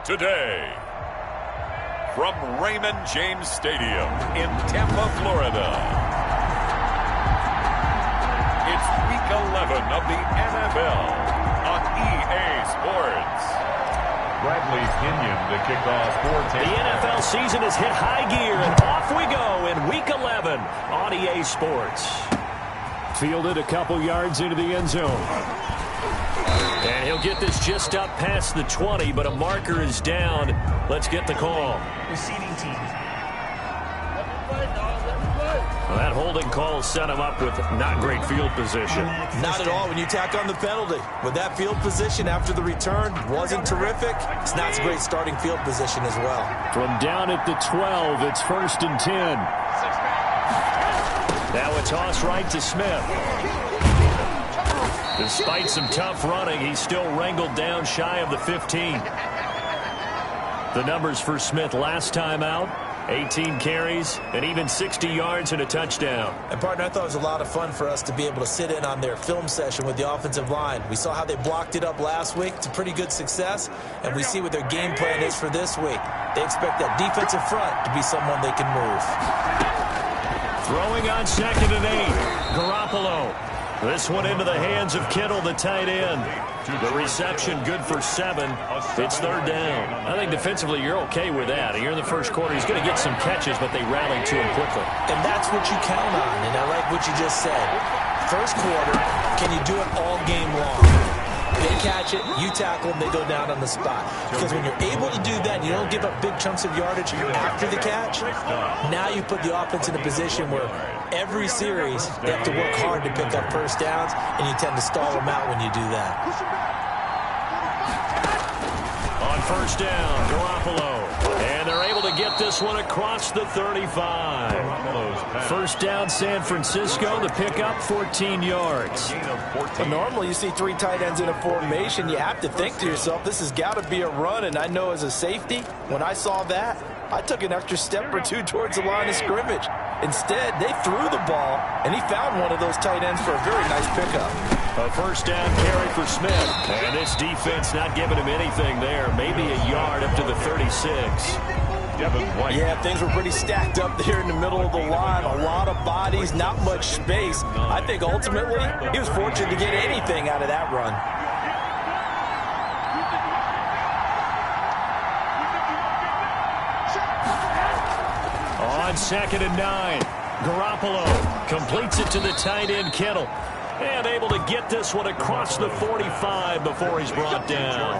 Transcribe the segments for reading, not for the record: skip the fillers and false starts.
Today, from Raymond James Stadium in Tampa, Florida, it's Week 11 of the NFL on EA Sports. Bradley Pinion to kick off for Tampa. The NFL season has hit high gear, and off we go in Week 11 on EA Sports. Fielded a couple yards into the end zone. And he'll get this just up past the 20, but a marker is down. Let's get the call. Receiving team. Well, that holding call set him up with not great field position. Not at all when you tack on the penalty. With that field position after the return wasn't terrific. It's not a great starting field position as well. From down at the 12, it's 1st and 10. Now a toss right to Smith. Despite some tough running, he's still wrangled down shy of the 15. The numbers for Smith last time out, 18 carries and even 60 yards and a touchdown. And, partner, I thought it was a lot of fun for us to be able to sit in on their film session with the offensive line. We saw how they blocked it up last week to pretty good success, and we see what their game plan is for this week. They expect that defensive front to be someone they can move. Throwing on 2nd and 8, Garoppolo. This one into the hands of Kittle, the tight end. The reception good for 7. It's 3rd down. I think defensively you're okay with that. Here in the first quarter, he's going to get some catches, but they rally to him quickly. And that's what you count on, and I like what you just said. First quarter, can you do it all game long? They catch it, you tackle them, they go down on the spot. Because when you're able to do that, you don't give up big chunks of yardage after the catch, now you put the offense in a position where every series they have to work hard to pick up first downs, and you tend to stall them out when you do that. On 1st down, Garoppolo. And they're able to get this one across the 35. 1st down, San Francisco. The pickup, 14 yards. Well, normally you see 3 tight ends in a formation. You have to think to yourself, this has got to be a run. And I know as a safety, when I saw that, I took an extra step or 2 towards the line of scrimmage. Instead, they threw the ball, and he found one of those tight ends for a very nice pickup. A 1st down carry for Smith. And this defense not giving him anything there. Maybe a yard up to the 36. Yeah, things were pretty stacked up there in the middle of the line. A lot of bodies, not much space. I think ultimately he was fortunate to get anything out of that run. On 2nd and 9, Garoppolo completes it to the tight end, Kittle. And able to get this one across the 45 before he's brought down.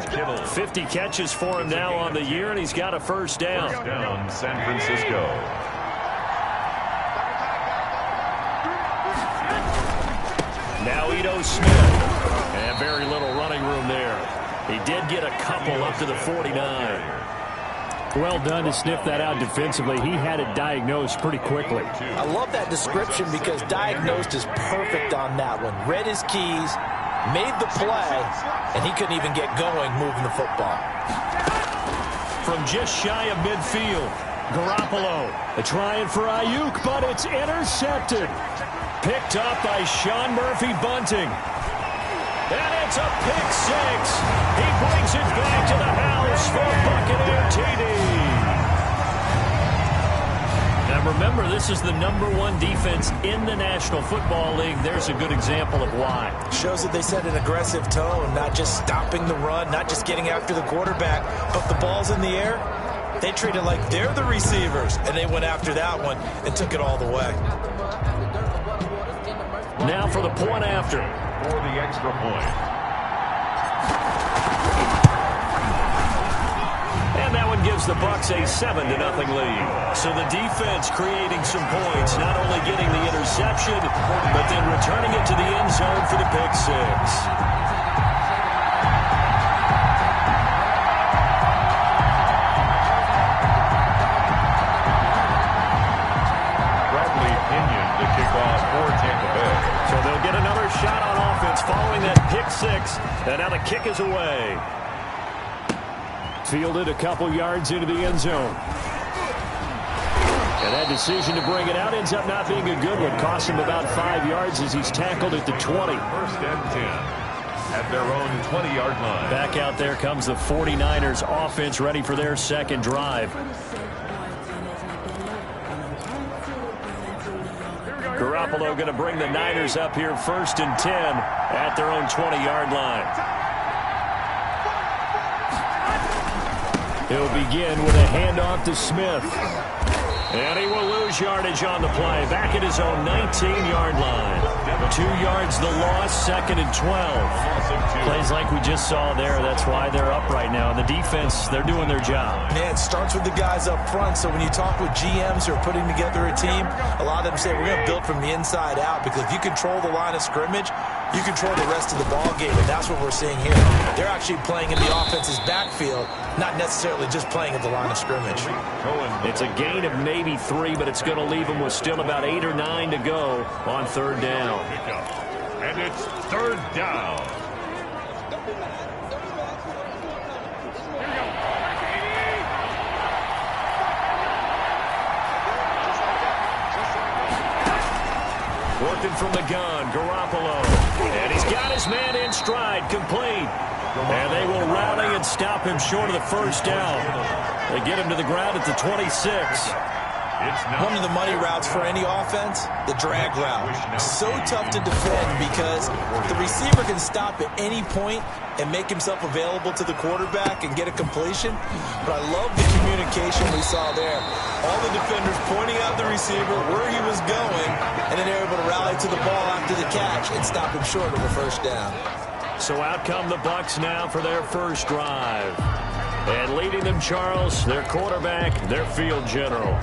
50 catches for him now on the year, and he's got a 1st down. Down, San Francisco. Now Ito Smith. And very little running room there. He did get a couple up to the 49. Well done to sniff that out defensively. He had it diagnosed pretty quickly. I love that description because diagnosed is perfect on that one. Read his keys, made the play, and he couldn't even get going moving the football. From just shy of midfield, Garoppolo trying for Ayuk, but it's intercepted. Picked up by Sean Murphy-Bunting. And it's a pick 6. He brings it back to the house for Buccaneer TD. Now remember, this is the #1 defense in the National Football League. There's a good example of why. Shows that they set an aggressive tone, not just stopping the run, not just getting after the quarterback, but the ball's in the air. They treat it like they're the receivers, and they went after that one and took it all the way. Now for the point after. For the extra point. And that one gives the Bucs a 7-0 lead. So the defense creating some points, not only getting the interception, but then returning it to the end zone for the pick 6. So they'll get another shot on offense following that pick 6. And now the kick is away. Fielded a couple yards into the end zone. And that decision to bring it out ends up not being a good one. Cost him about 5 yards as he's tackled at the 20. 1st and 10. at their own 20-yard line. Back out there comes the 49ers offense ready for their second drive. Garoppolo going to bring the Niners up here 1st and 10 at their own 20-yard line. He'll begin with a handoff to Smith. And he will lose yardage on the play. Back at his own 19-yard line. 2 yards the loss, 2nd and 12. Plays like we just saw there. That's why they're up right now. The defense, they're doing their job. Man, it starts with the guys up front. So when you talk with GMs who are putting together a team, a lot of them say we're going to build from the inside out, because if you control the line of scrimmage, you control the rest of the ball game, and that's what we're seeing here. They're actually playing in the offense's backfield, not necessarily just playing at the line of scrimmage. It's a gain of maybe 3, but it's going to leave them with still about 8 or 9 to go on 3rd down. And it's 3rd down. Working from the gun, Garoppolo. And he's got his man in stride, complete. And they will rally and stop him short of the 1st down. They get him to the ground at the 26. One of the money routes for any offense, the drag route. So tough to defend because the receiver can stop at any point and make himself available to the quarterback and get a completion. But I love the communication we saw there. All the defenders pointing out the receiver, where he was going, and then they're able to rally to the ball after the catch and stop him short of the 1st down. So out come the Bucs now for their first drive. And leading them, Charles, their quarterback, their field general.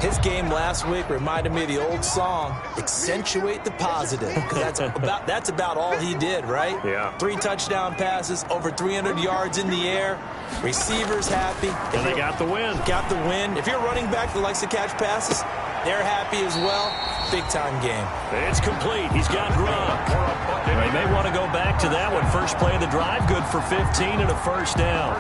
His game last week reminded me of the old song, Accentuate the Positive. Because that's about all he did, right? Yeah. 3 touchdown passes, over 300 yards in the air. Receivers happy. And they got the win. Got the win. If you're a running back that likes to catch passes, they're happy as well. Big-time game. It's complete. He's got Gronk. They may want to go back to that one. First play of the drive, good for 15 and a 1st down.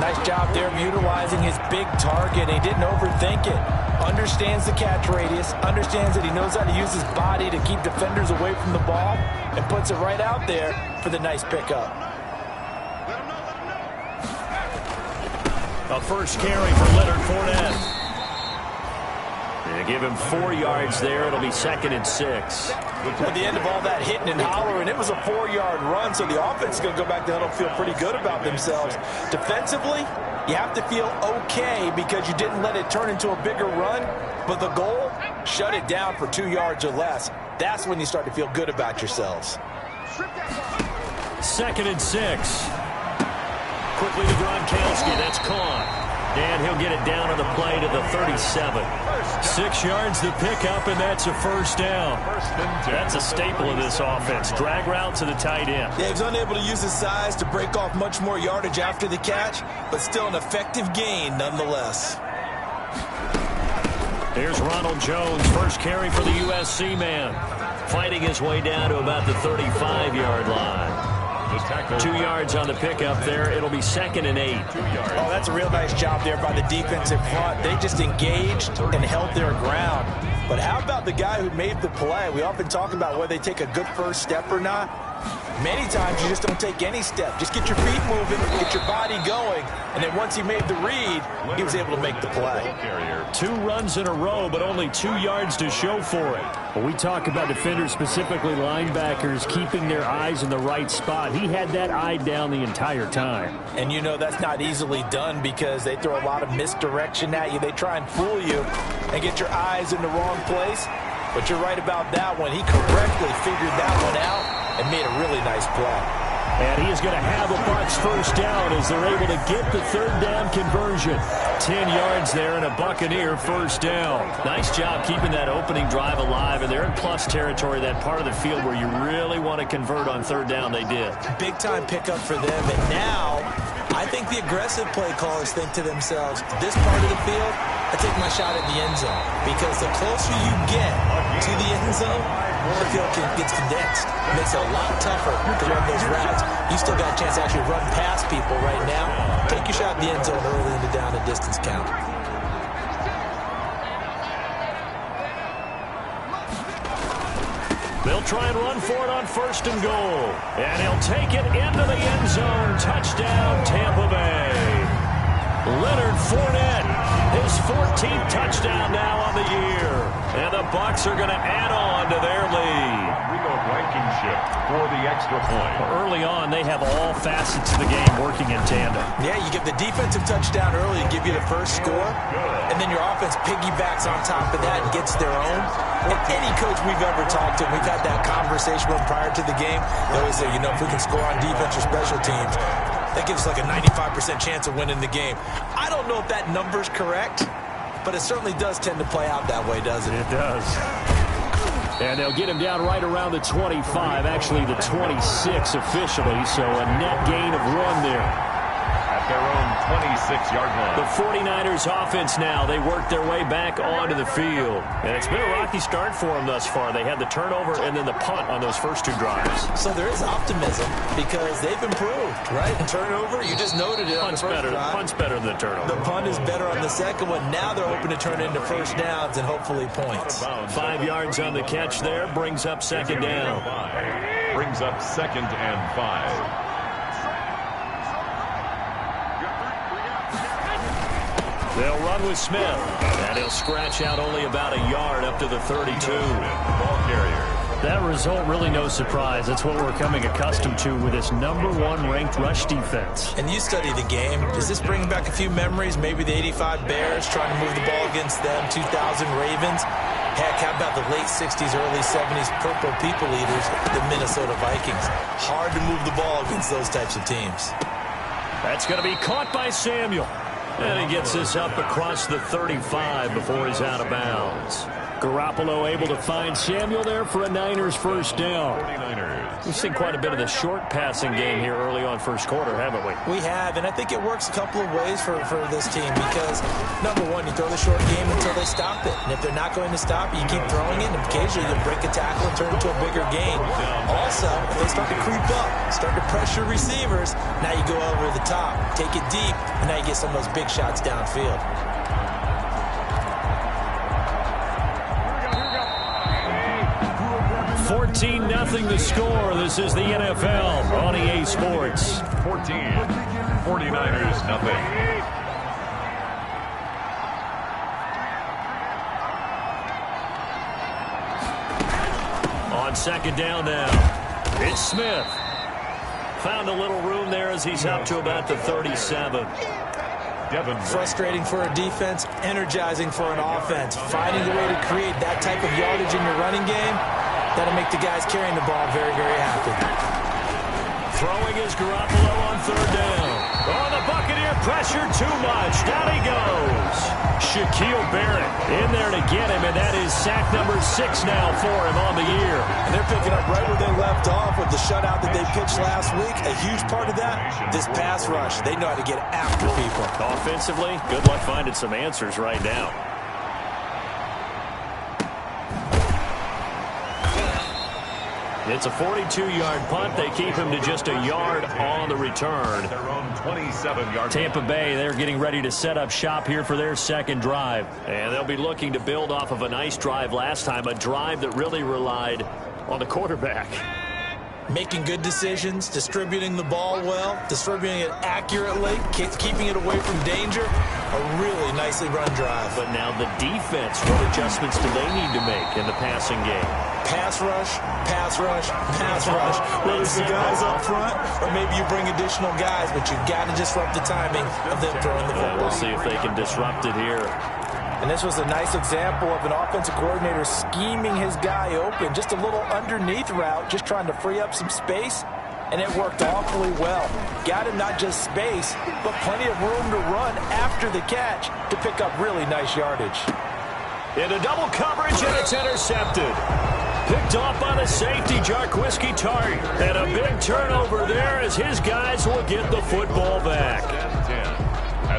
Nice job there of utilizing his big target. He didn't overthink it. Understands the catch radius, understands that he knows how to use his body to keep defenders away from the ball, and puts it right out there for the nice pickup. A first carry for Leonard Fournette. They give him 4 yards there. It'll be 2nd and 6. At the end of all that hitting and hollering, it was a 4-yard run, so the offense is going to go back to huddle, feel pretty good about themselves. Defensively, you have to feel okay because you didn't let it turn into a bigger run, but the goal, shut it down for 2 yards or less. That's when you start to feel good about yourselves. 2nd and 6. Quickly to Gronkowski. That's caught. And he'll get it down on the play to the 37. 6 yards to pick up, and that's a 1st down. That's a staple of this offense. Drag route to the tight end. Yeah, he was unable to use his size to break off much more yardage after the catch, but still an effective gain nonetheless. Here's Ronald Jones, first carry for the USC man. Fighting his way down to about the 35-yard line. 2 yards on the pickup there. It'll be 2nd and 8. Oh, that's a real nice job there by the defensive front. They just engaged and held their ground. But how about the guy who made the play? We often talk about whether they take a good first step or not. Many times you just don't take any step. Just get your feet moving, get your body going, and then once he made the read, he was able to make the play. 2 runs in a row, but only 2 yards to show for it. When we talk about defenders, specifically linebackers, keeping their eyes in the right spot, he had that eye down the entire time. And you know that's not easily done because they throw a lot of misdirection at you. They try and fool you and get your eyes in the wrong place. But you're right about that one. He correctly figured that one out and made a really nice play. And he is going to have a Bucs first down as they're able to get the 3rd down conversion. 10 yards there and a Buccaneer first down. Nice job keeping that opening drive alive, and they're in plus territory, that part of the field where you really want to convert on 3rd down. They did. Big time pickup for them, and now I think the aggressive play callers think to themselves, this part of the field, I take my shot at the end zone, because the closer you get to the end zone, the field gets condensed. It makes it a lot tougher to run those routes. You still got a chance to actually run past people right now. Take your shot at the end zone early in the down and distance count. They'll try and run for it on 1st and goal. And he'll take it into the end zone. Touchdown, Tampa Bay. Leonard Fournette, his 14th touchdown now on the year. And the Bucs are going to add on to their lead. Blankenship for the extra point. Early on, they have all facets of the game working in tandem. Yeah, you get the defensive touchdown early and give you the first score, and then your offense piggybacks on top of that and gets their own. And any coach we've ever talked to, we've had that conversation with prior to the game, they always say, if we can score on defense or special teams, that gives us like a 95% chance of winning the game. I don't know if that number's correct, but it certainly does tend to play out that way, doesn't it? It does. And they'll get him down right around the 25, actually the 26 officially, so a net gain of 1 there. At their own 26-yard line. The 49ers offense now, they work their way back onto the field. And it's been a rocky start for them thus far. They had the turnover and then the punt on those first 2 drives. So there is optimism because they've improved, right? And turnover, you just noted it on the first drive. Punt's better than the turnover. The punt is better on the second one. Now they're hoping to turn into first downs and hopefully points. 5 yards on the catch there, brings up 2nd down. Brings up 2nd and 5. They'll run with Smith, and he'll scratch out only about a yard up to the 32. Ball carrier. That result, really no surprise. That's what we're coming accustomed to with this #1 ranked rush defense. And you study the game. Does this bring back a few memories? Maybe the 85 Bears trying to move the ball against them, 2000 Ravens. Heck, how about the late 60s, early 70s Purple People Eaters, the Minnesota Vikings? Hard to move the ball against those types of teams. That's going to be caught by Samuel. And he gets this up across the 35 before he's out of bounds. Garoppolo able to find Samuel there for a Niners first down. 49ers. We've seen quite a bit of the short passing game here early on first quarter, haven't we? We have, and I think it works a couple of ways for this team because, number one, you throw the short game until they stop it. And if they're not going to stop it, you keep throwing it, and occasionally you break a tackle and turn it into a bigger gain. Also, if they start to creep up, start to pressure receivers, now you go over the top, take it deep, and now you get some of those big shots downfield. 14-0 the score. This is the NFL on EA Sports. 14. 49ers, nothing. On 2nd down now, it's Smith. Found a little room there as he's up to about the 37. Frustrating for a defense, energizing for an offense. Finding a way to create that type of yardage in your running game, that'll make the guys carrying the ball very, very happy. Throwing is Garoppolo on 3rd down. Oh, the Buccaneer pressure too much. Down he goes. Shaquille Barrett in there to get him, and that is sack number 6 now for him on the year. And they're picking up right where they left off with the shutout that they pitched last week. A huge part of that, this pass rush. They know how to get after people. Offensively, good luck finding some answers right now. It's a 42-yard punt. They keep him to just a yard on the return. Their own 27-yard. Tampa Bay, they're getting ready to set up shop here for their 2nd drive. And they'll be looking to build off of a nice drive last time, a drive that really relied on the quarterback. Making good decisions, distributing the ball well, distributing it accurately, keeping it away from danger. A really nicely run drive. But now the defense, what adjustments do they need to make in the passing game? Pass rush, pass rush, pass rush. Whether it's the guys up front or maybe you bring additional guys, but you've got to disrupt the timing of them throwing the football. We'll see if they can disrupt it here. And this was a nice example of an offensive coordinator scheming his guy open. Just a little underneath route, just trying to free up some space. And it worked awfully well. Got him not just space, but plenty of room to run after the catch to pick up really nice yardage. Into double coverage, and it's intercepted. Picked off by the safety, Jarquiski Tart. And a big turnover there as his guys will get the football back.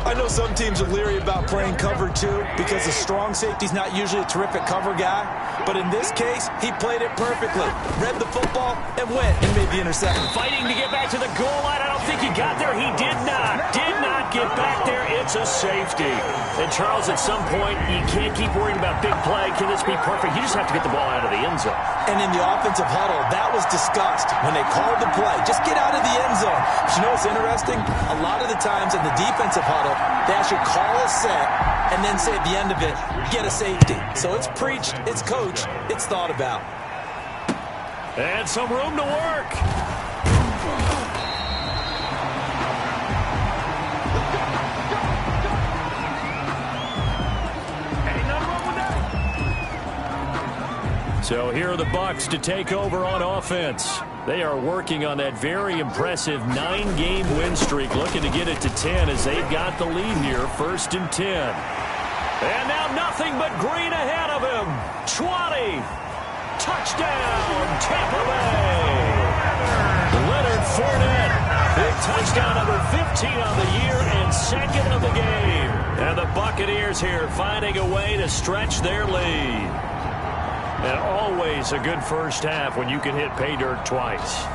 I know some teams are leery about playing cover 2 because the strong safety's not usually a terrific cover guy. But in this case, he played it perfectly. Read the football and went and made the interception. Fighting to get back to the goal line. I don't think he got there. He did not. Did not get back there. It's a safety. And Charles, at some point, you can't keep worrying about big play. Can this be perfect? You just have to get the ball out of the end zone. And in the offensive huddle, that was discussed when they called the play. Just get out of the end zone. But you know what's interesting? A lot of the times in the defensive huddle, they actually call a set and then say at the end of it, get a safety. So it's preached, it's coached, it's thought about. And some room to work. So here are the Bucs to take over on offense. They are working on that very impressive 9-game win streak, looking to get it to 10 as they've got the lead here, 1st and 10. And now nothing but green ahead of him. 20. Touchdown, Tampa Bay. Leonard Fournette. Big touchdown, number 15 on the year and 2nd of the game. And the Buccaneers here finding a way to stretch their lead. And always a good first half when you can hit pay dirt twice.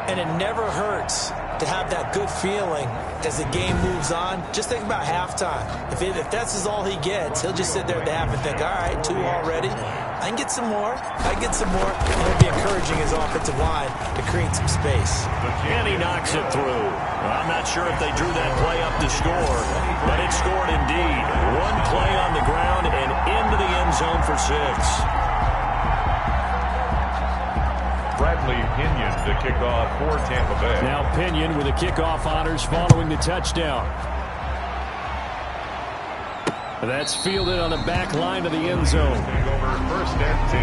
And it never hurts to have that good feeling as the game moves on. Just think about halftime. If that's all he gets, he'll just sit there at the half and think, all right, 2 already. I can get some more. I can get some more. And he'll be encouraging his offensive line to create some space. And he knocks it through. I'm not sure if they drew that play up to score, but it scored indeed. 1 play on the ground and into the end zone for 6. Bradley Pinion to kick off for Tampa Bay. Now Pinion with the kickoff honors following the touchdown. That's fielded on the back line of the end zone. Over 1st and 10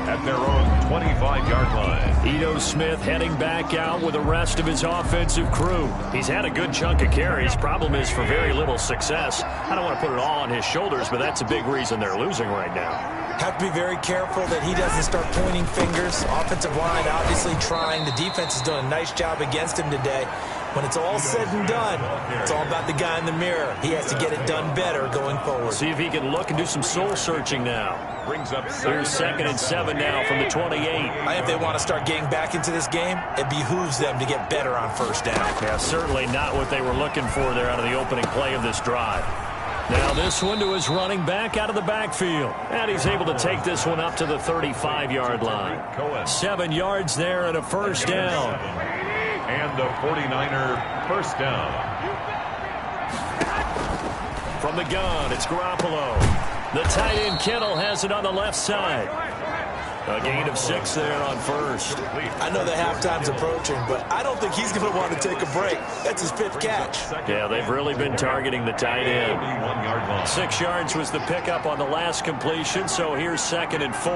at their own 25-yard line. Ito Smith heading back out with the rest of his offensive crew. He's had a good chunk of carries. Problem is for very little success. I don't want to put it all on his shoulders, but that's a big reason they're losing right now. Have to be very careful that he doesn't start pointing fingers. Offensive line obviously trying. The defense has done a nice job against him today. When it's all said and done, it's all about the guy in the mirror. He has to get it done better going forward. See if he can look and do some soul searching now. Brings up Here's 2nd and 7 now from the 28. I think they want to start getting back into this game. It behooves them to get better on 1st down. Yeah, certainly not what they were looking for there out of the opening play of this drive. Now this one to his running back out of the backfield. And he's able to take this one up to the 35-yard line. 7 yards there and a 1st down. And a 49er 1st down. From the gun, it's Garoppolo. The tight end Kittle has it on the left side. A gain of 6 there on 1st. I know that halftime's approaching, but I don't think he's going to want to take a break. That's his 5th catch. Yeah, they've really been targeting the tight end. 6 yards was the pickup on the last completion, so here's 2nd and 4.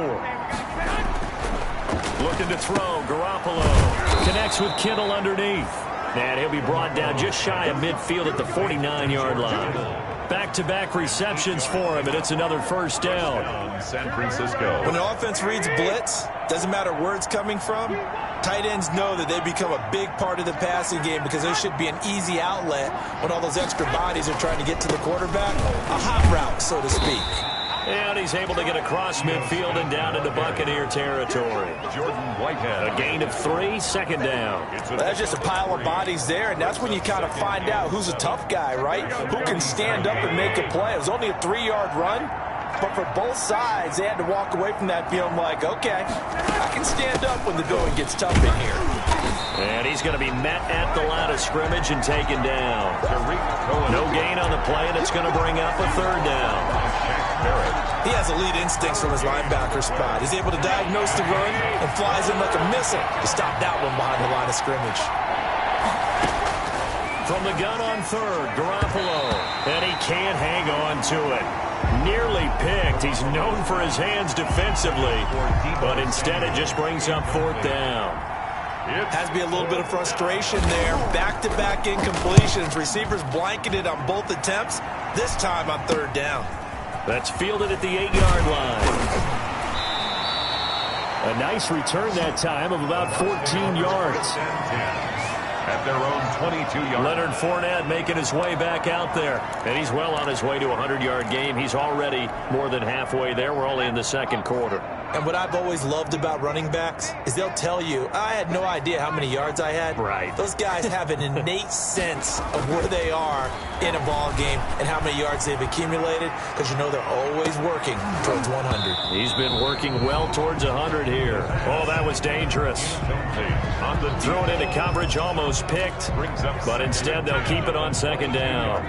Looking to throw, Garoppolo connects with Kittle underneath. And he'll be brought down just shy of midfield at the 49-yard line. Back-to-back receptions for him, and it's another 1st down. San Francisco. When the offense reads blitz, doesn't matter where it's coming from, tight ends know that they become a big part of the passing game because there should be an easy outlet when all those extra bodies are trying to get to the quarterback. A hot route, so to speak. And he's able to get across midfield and down into Buccaneer territory. Jordan Whitehead. A gain of 3, 2nd down. That's just a pile of bodies there, and that's when you kind of find out who's a tough guy, right? Who can stand up and make a play. It was only a 3-yard run, but for both sides, they had to walk away from that feeling like, okay, I can stand up when the going gets tough in here. And he's going to be met at the line of scrimmage and taken down. No gain on the play, and it's going to bring up a 3rd down. He has elite instincts from his linebacker spot. He's able to diagnose the run and flies in like a missile to stop that one behind the line of scrimmage. From the gun on 3rd, Garoppolo. And he can't hang on to it. Nearly picked. He's known for his hands defensively, but instead it just brings up 4th down. Has to be a little bit of frustration there. Back-to-back incompletions. Receivers blanketed on both attempts, this time on 3rd down. That's fielded at the 8-yard line. A nice return that time of about 14 yards. at their own 22-yard. Leonard Fournette making his way back out there. And he's well on his way to a 100-yard game. He's already more than halfway there. We're only in the second quarter. And what I've always loved about running backs is they'll tell you, I had no idea how many yards I had. Right. Those guys have an innate sense of where they are in a ball game and how many yards they've accumulated, because you know they're always working towards 100. He's been working well towards 100 here. Oh, that was dangerous. Thrown into coverage, almost picked, but instead they'll keep it on second down.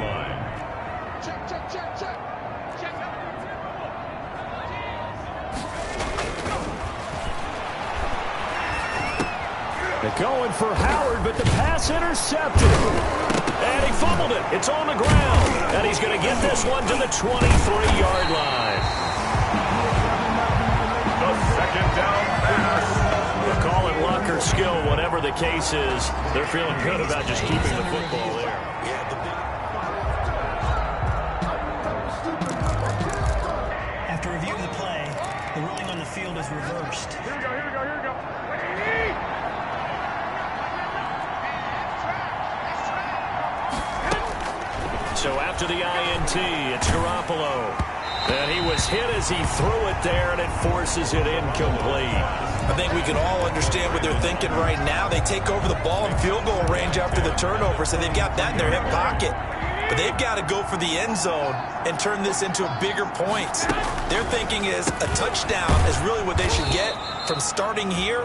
They're going for Howard, but the pass intercepted. And he fumbled it. It's on the ground. And he's going to get this one to the 23-yard line. The second down pass. We'll call it luck or skill, whatever the case is. They're feeling good about just keeping the football there. After reviewing the play, the ruling on the field is reversed. Here we go. So after the INT, it's Garoppolo. And he was hit as he threw it there, and it forces it incomplete. I think we can all understand what they're thinking right now. They take over the ball in field goal range after the turnover, so they've got that in their hip pocket. But they've got to go for the end zone and turn this into a bigger point. Their thinking is a touchdown is really what they should get from starting here.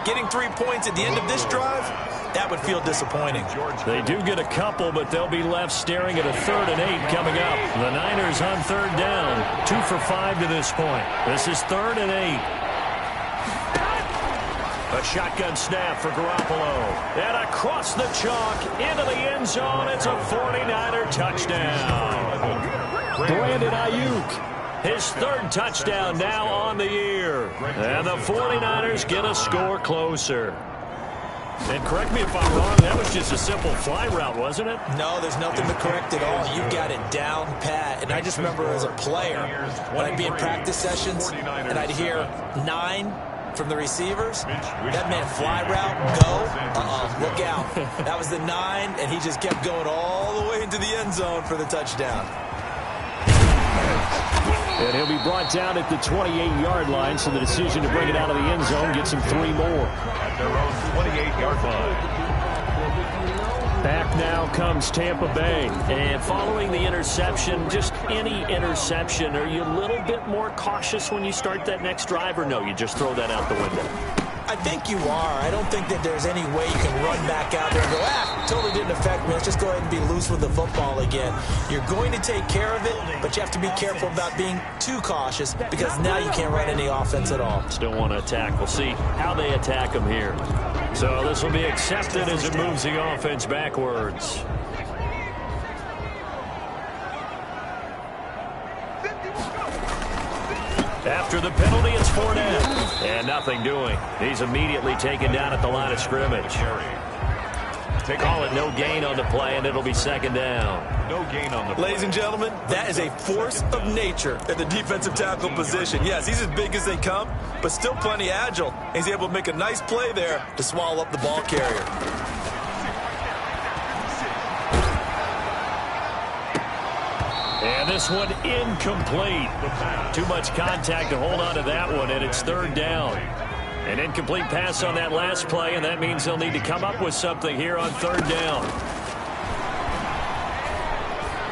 Getting 3 points at the end of this drive, that would feel disappointing. They do get a couple, but they'll be left staring at a 3rd and 8 coming up. The Niners on 3rd down. 2 for 5 to this point. This is 3rd and 8. A shotgun snap for Garoppolo. And across the chalk into the end zone. It's a 49er touchdown. Brandon Ayuk. His 3rd touchdown now on the year. And the 49ers get a score closer. And correct me if I'm wrong, that was just a simple fly route, wasn't it? No, there's nothing to correct at all. You've got it down pat. And I just remember as a player, when I'd be in practice sessions, and I'd hear 9 from the receivers, that meant fly route, go, look out. That was the 9, and he just kept going all the way into the end zone for the touchdown. And he'll be brought down at the 28-yard line, so the decision to bring it out of the end zone gets him 3 more. At their own 28-yard line. Back now comes Tampa Bay. And following the interception, just any interception, are you a little bit more cautious when you start that next drive, or no, you just throw that out the window? I think you are. I don't think that there's any way you can run back out there and go, totally didn't affect me. Let's just go ahead and be loose with the football again. You're going to take care of it, but you have to be careful about being too cautious, because now you can't run any offense at all. Still want to attack. We'll see how they attack him here. So this will be accepted as it moves the offense backwards. After the penalty, it's Fournette. And nothing doing. He's immediately taken down at the line of scrimmage. Call it no gain on the play, and it'll be 2nd down. No gain on the play. Ladies and gentlemen, that is a force of nature at the defensive tackle position. Yes, he's as big as they come, but still plenty agile. He's able to make a nice play there to swallow up the ball carrier. And this one incomplete. Too much contact to hold on to that one, and it's 3rd down. An incomplete pass on that last play, and that means they'll need to come up with something here on 3rd down.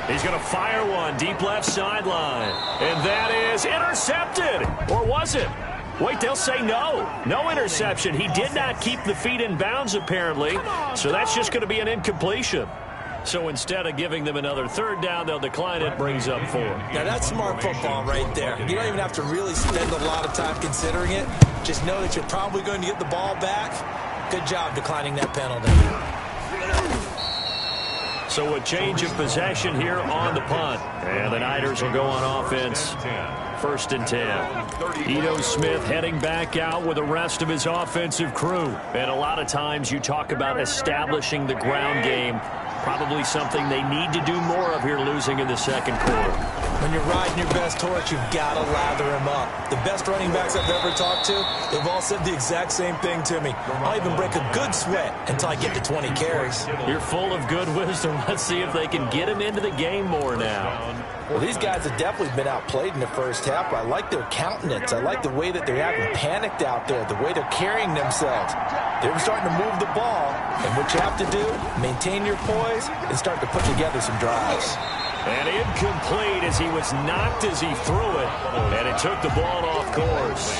He's going to fire one deep left sideline. And that is intercepted. Or was it? Wait, they'll say no. No interception. He did not keep the feet in bounds, apparently. So that's just going to be an incompletion. So instead of giving them another 3rd down, they'll decline it. Brings up 4. Now, that's smart football right there. You don't even have to really spend a lot of time considering it. Just know that you're probably going to get the ball back. Good job declining that penalty. So a change of possession here on the punt. And the Niners will go on offense. 1st and 10. Ito Smith heading back out with the rest of his offensive crew. And a lot of times you talk about establishing the ground game. Probably something they need to do more of here, losing in the 2nd quarter. When you're riding your best horse, you've got to lather him up. The best running backs I've ever talked to, they've all said the exact same thing to me. I'll even break a good sweat until I get to 20 carries. You're full of good wisdom. Let's see if they can get him into the game more now. Well, these guys have definitely been outplayed in the first half. I like their countenance. I like the way that they haven't panicked out there, the way they're carrying themselves. They're starting to move the ball, and what you have to do, maintain your poise and start to put together some drives. And incomplete as he was knocked as he threw it, and it took the ball off course.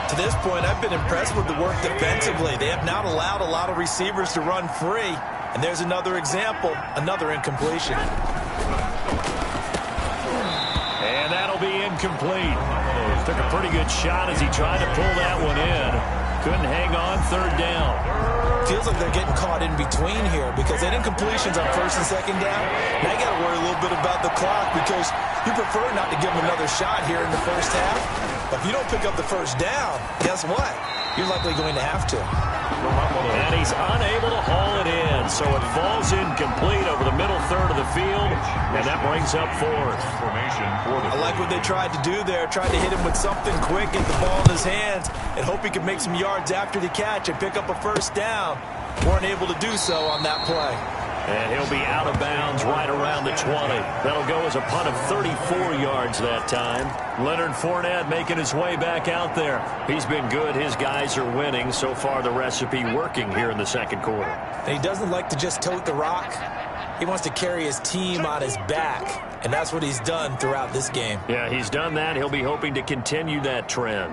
To this point, I've been impressed with the work defensively. They have not allowed a lot of receivers to run free. And there's another example, another incompletion. And that'll be incomplete. Took a pretty good shot as he tried to pull that one in. Couldn't hang on third down. Feels like they're getting caught in between here because that incompletion's on first and second down. Now you got to worry a little bit about the clock because you prefer not to give them another shot here in the first half. But if you don't pick up the first down, guess what? You're likely going to have to. And he's unable to haul it in, so it falls incomplete over the middle third of the field, and that brings up fourth. I like what they tried to do there, tried to hit him with something quick, get the ball in his hands, and hope he could make some yards after the catch and pick up a first down. Weren't able to do so on that play. And he'll be out of bounds right around the 20. That'll go as a punt of 34 yards that time. Leonard Fournette making his way back out there. He's been good. His guys are winning. So far, the recipe working here in the second quarter. And he doesn't like to just tote the rock. He wants to carry his team on his back. And that's what he's done throughout this game. Yeah, he's done that. He'll be hoping to continue that trend.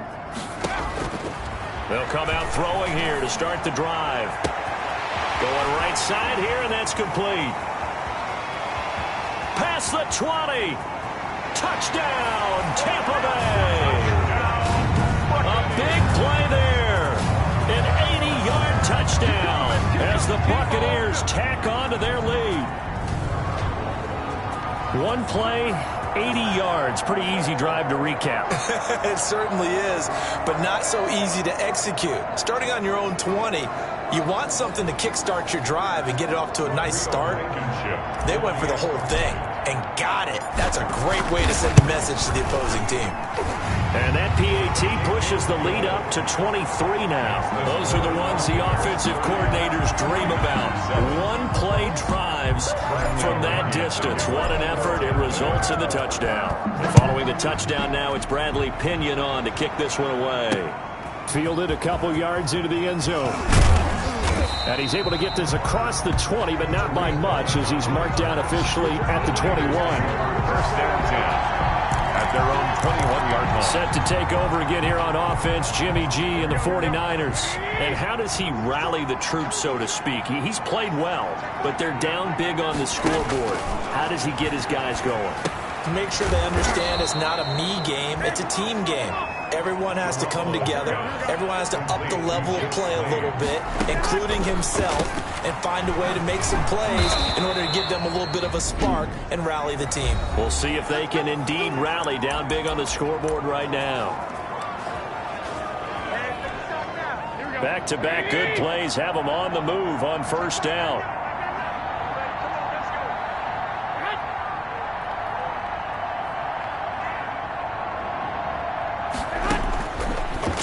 They'll come out throwing here to start the drive. Going right side here, and that's complete. Past the 20. Touchdown, Tampa Bay. A big play there. An 80-yard touchdown as the Buccaneers tack on to their lead. One play, 80 yards. Pretty easy drive to recap. It certainly is, but not so easy to execute. Starting on your own 20, you want something to kickstart your drive and get it off to a nice start. They went for the whole thing and got it. That's a great way to send a message to the opposing team. And that PAT pushes the lead up to 23 now. Those are the ones the offensive coordinators dream about. One-play drives from that distance. What an effort. It results in the touchdown. Following the touchdown now, it's Bradley Pinion on to kick this one away. Fielded a couple yards into the end zone. And he's able to get this across the 20, but not by much as he's marked down officially at the 21. First down 10 at their own 21-yard line. Set to take over again here on offense, Jimmy G and the 49ers. And how does he rally the troops, so to speak? He's played well, but they're down big on the scoreboard. How does he get his guys going? To make sure they understand it's not a me game, it's a team game. Everyone has to come together. Everyone has to up the level of play a little bit, including himself, and find a way to make some plays in order to give them a little bit of a spark and rally the team. We'll see if they can indeed rally down big on the scoreboard right now. Back-to-back good plays have them on the move on first down.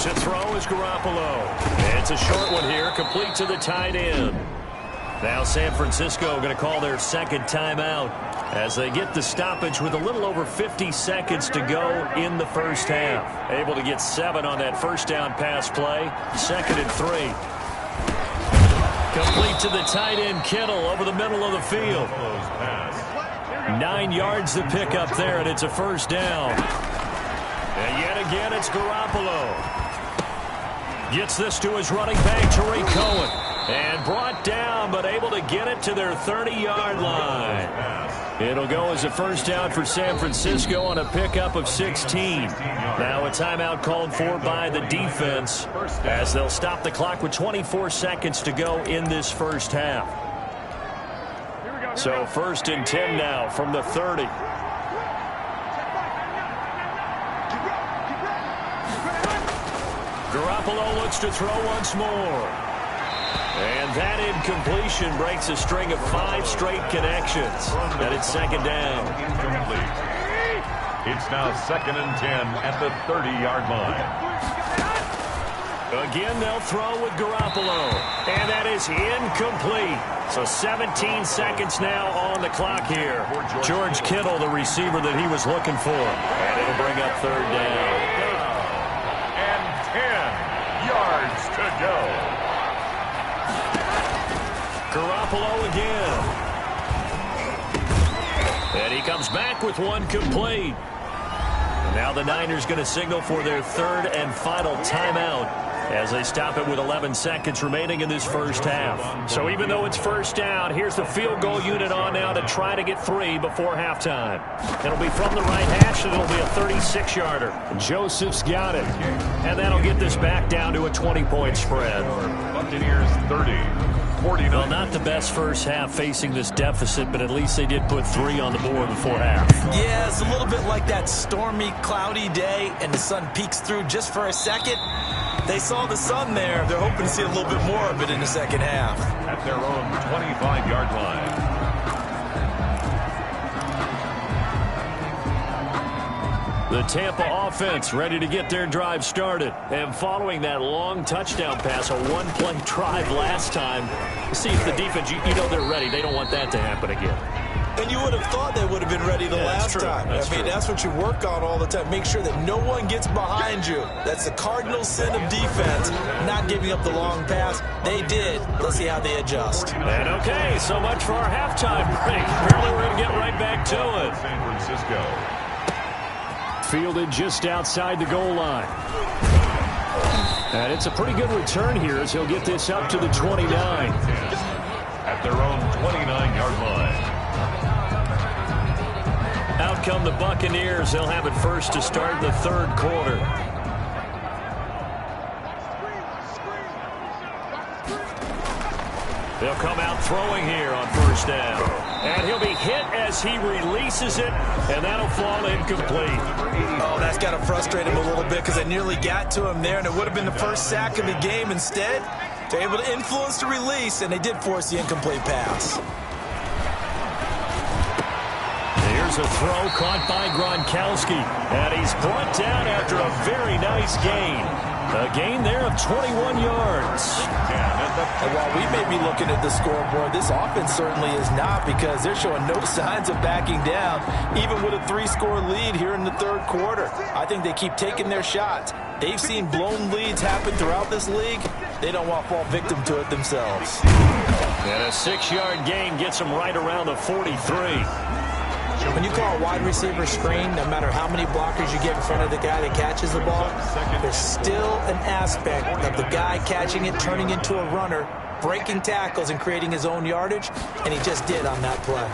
To throw is Garoppolo. It's a short one here, complete to the tight end. Now San Francisco going to call their second timeout as they get the stoppage with a little over 50 seconds to go in the first half. Able to get 7 on that first down pass play. 2nd and 3. Complete to the tight end, Kittle, over the middle of the field. 9 yards to pick up there, and it's a first down. And yet again, it's Garoppolo. Gets this to his running back, Tariq Cohen. And brought down, but able to get it to their 30-yard line. It'll go as a first down for San Francisco on a pickup of 16. Now a timeout called for by the defense as they'll stop the clock with 24 seconds to go in this first half. So 1st and 10 now from the 30. Garoppolo looks to throw once more. And that incompletion breaks a string of 5 straight connections. And it's 2nd down. It's now 2nd and 10 at the 30-yard line. Again, they'll throw with Garoppolo. And that is incomplete. So 17 seconds now on the clock here. George Kittle, the receiver that he was looking for. And it'll bring up 3rd down. And 10 yards to go. Garoppolo again. And he comes back with one complete. And now the Niners going to signal for their 3rd and final timeout as they stop it with 11 seconds remaining in this first half. So even though it's first down, here's the field goal unit on now to try to get 3 before halftime. It'll be from the right hash, and it'll be a 36-yarder. Joseph's got it. And that'll get this back down to a 20-point spread. Buccaneers 30. 49. Well, not the best first half facing this deficit, but at least they did put 3 on the board before half. Yeah, it's a little bit like that stormy, cloudy day, and the sun peeks through just for a second. They saw the sun there. They're hoping to see a little bit more of it in the second half. At their own 25-yard line. The Tampa offense ready to get their drive started. And following that long touchdown pass, a one-play drive last time, see if the defense, you know they're ready. They don't want that to happen again. And you would have thought they would have been ready the last time. I mean, that's what you work on all the time. Make sure that no one gets behind you. That's the cardinal sin of defense, not giving up the long pass. They did. Let's see how they adjust. And okay, so much for our halftime break. Apparently we're going to get right back to it. San Francisco. Fielded just outside the goal line. And it's a pretty good return here as he'll get this up to the 29. At their own 29-yard line. Out come the Buccaneers. They'll have it first to start the 3rd quarter. They'll come out throwing here on 1st down. And he'll be hit as he releases it, and that'll fall incomplete. Oh, that's got to frustrate him a little bit because they nearly got to him there, and it would have been the first sack of the game. Instead, they're able to influence the release, and they did force the incomplete pass. Here's a throw caught by Gronkowski, and he's brought down after a very nice gain. A gain there of 21 yards. And while we may be looking at the scoreboard, this offense certainly is not, because they're showing no signs of backing down, even with a 3-score lead here in the 3rd quarter. I think they keep taking their shots. They've seen blown leads happen throughout this league. They don't want to fall victim to it themselves. And a 6-yard gain gets them right around the 43. When you call a wide receiver screen, no matter how many blockers you get in front of the guy that catches the ball, there's still an aspect of the guy catching it, turning into a runner, breaking tackles and creating his own yardage, and he just did on that play.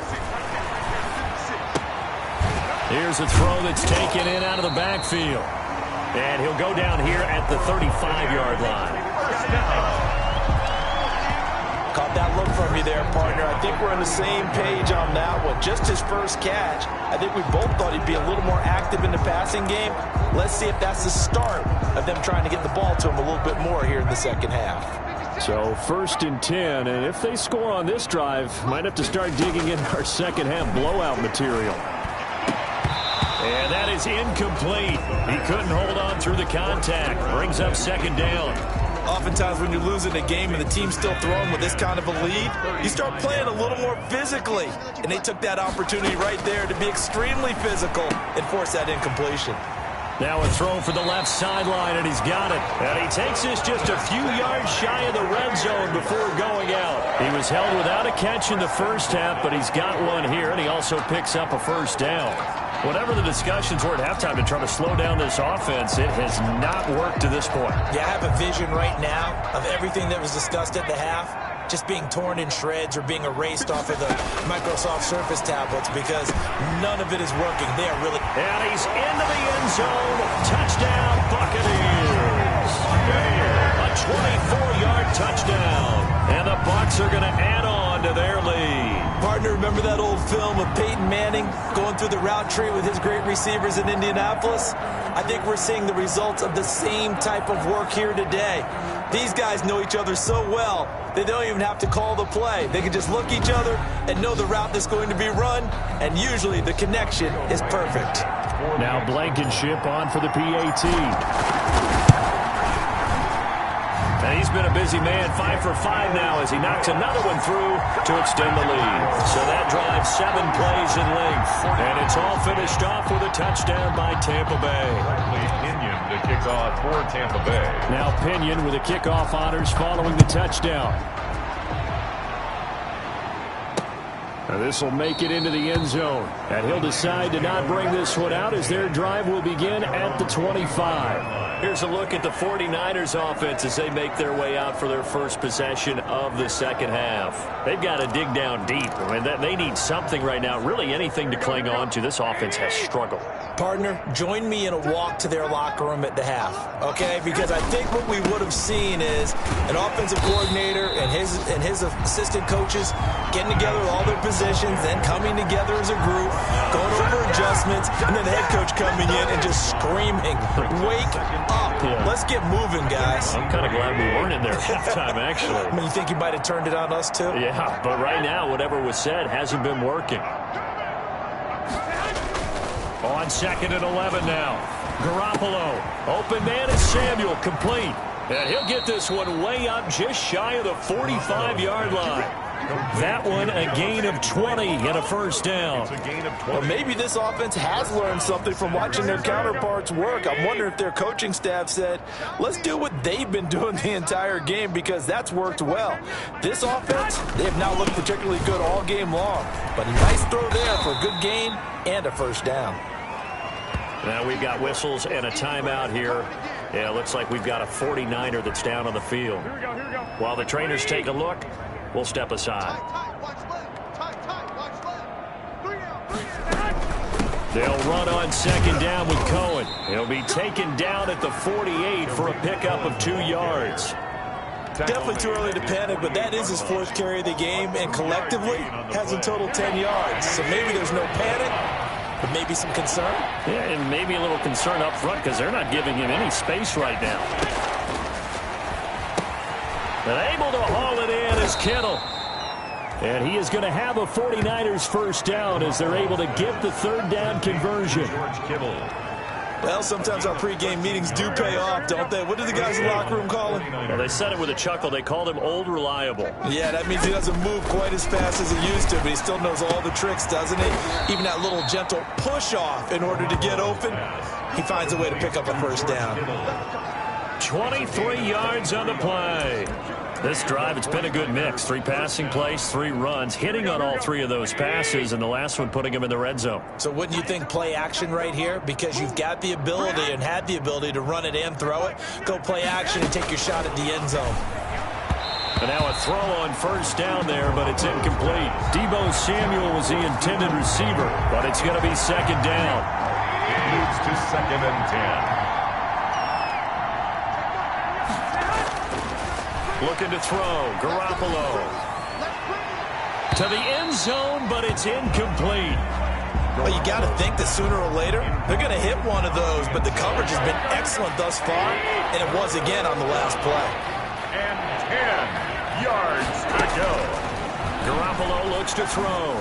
Here's a throw that's taken in out of the backfield. And he'll go down here at the 35-yard line. Caught that look from you there, partner. I think we're on the same page on that one. Just his first catch. I think we both thought he'd be a little more active in the passing game. Let's see if that's the start of them trying to get the ball to him a little bit more here in the second half. So 1st and 10, and if they score on this drive, might have to start digging in our second half blowout material. And that is incomplete. He couldn't hold on through the contact. Brings up 2nd down. Oftentimes when you're losing a game and the team's still throwing with this kind of a lead, you start playing a little more physically. And they took that opportunity right there to be extremely physical and force that incompletion. Now a throw for the left sideline, and he's got it. And he takes this just a few yards shy of the red zone before going out. He was held without a catch in the first half, but he's got one here, and he also picks up a 1st down. Whatever the discussions were at halftime to try to slow down this offense, it has not worked to this point. Yeah, I have a vision right now of everything that was discussed at the half just being torn in shreds or being erased off of the Microsoft Surface tablets, because none of it is working. They are really... And he's into the end zone. Touchdown, Buccaneers. A 24-yard touchdown. And the Bucs are going to add on to their lead. Partner, remember that old film of Peyton Manning going through the route tree with his great receivers in Indianapolis? I think we're seeing the results of the same type of work here today. These guys know each other so well, they don't even have to call the play. They can just look each other and know the route that's going to be run, and usually the connection is perfect. Now Blankenship on for the PAT. And he's been a busy man, 5 for 5 now as he knocks another one through to extend the lead. So that drives 7 plays in length. And it's all finished off with a touchdown by Tampa Bay. Pinion to kick off for Tampa Bay. Now Pinion with the kickoff honors following the touchdown. Now this will make it into the end zone. And he'll decide to not bring this one out as their drive will begin at the 25. Here's a look at the 49ers offense as they make their way out for their first possession of the second half. They've got to dig down deep. I mean, they need something right now, really anything to cling on to. This offense has struggled. Partner, join me in a walk to their locker room at the half, okay? Because I think what we would have seen is an offensive coordinator and his assistant coaches getting together with all their positions, then coming together as a group, going over adjustments, and then the head coach coming in and just screaming, "Wake up. Yeah. Let's get moving, guys." I'm kind of glad we weren't in there at halftime, actually. I mean, you think you might have turned it on us, too? Yeah, but right now, whatever was said hasn't been working. On 2nd and 11 now. Garoppolo. Open man is Samuel, complete. And he'll get this one way up just shy of the 45-yard line. That one a gain of 20 and a first down. Well, maybe this offense has learned something from watching their counterparts work. I'm wondering if their coaching staff said, let's do what they've been doing the entire game because that's worked well. This offense, they have not looked particularly good all game long. But a nice throw there for a good gain and a first down. Now we've got whistles and a timeout here. Yeah, it looks like we've got a 49er that's down on the field. While the trainers take a look, we'll step aside. They'll run on 2nd down with Cohen. He'll be taken down at the 48 for a pickup of 2 yards. Definitely too early to panic, but that is his 4th carry of the game, and collectively has a total 10 yards. So maybe there's no panic, but maybe some concern. Yeah, and maybe a little concern up front because they're not giving him any space right now. But able to haul it in is Kittle. And he is going to have a 49ers first down as they're able to get the 3rd down conversion. Well, sometimes our pregame meetings do pay off, don't they? What do the guys in the locker room call him? Well, they said it with a chuckle. They called him Old Reliable. Yeah, that means he doesn't move quite as fast as he used to, but he still knows all the tricks, doesn't he? Even that little gentle push-off in order to get open, he finds a way to pick up a first down. 23 yards on the play. This drive, it's been a good mix. 3 passing plays, 3 runs, hitting on all 3 of those passes, and the last one putting him in the red zone. So wouldn't you think play action right here? Because you've got the ability and had the ability to run it and throw it. Go play action and take your shot at the end zone. And now a throw on first down there, but it's incomplete. Deebo Samuel was the intended receiver, but it's going to be 2nd down. It moves to 2nd and 10. Looking to throw, Garoppolo. To the end zone, but it's incomplete. Well, you got to think that sooner or later, they're going to hit one of those, but the coverage has been excellent thus far, and it was again on the last play. And 10 yards to go. Garoppolo looks to throw.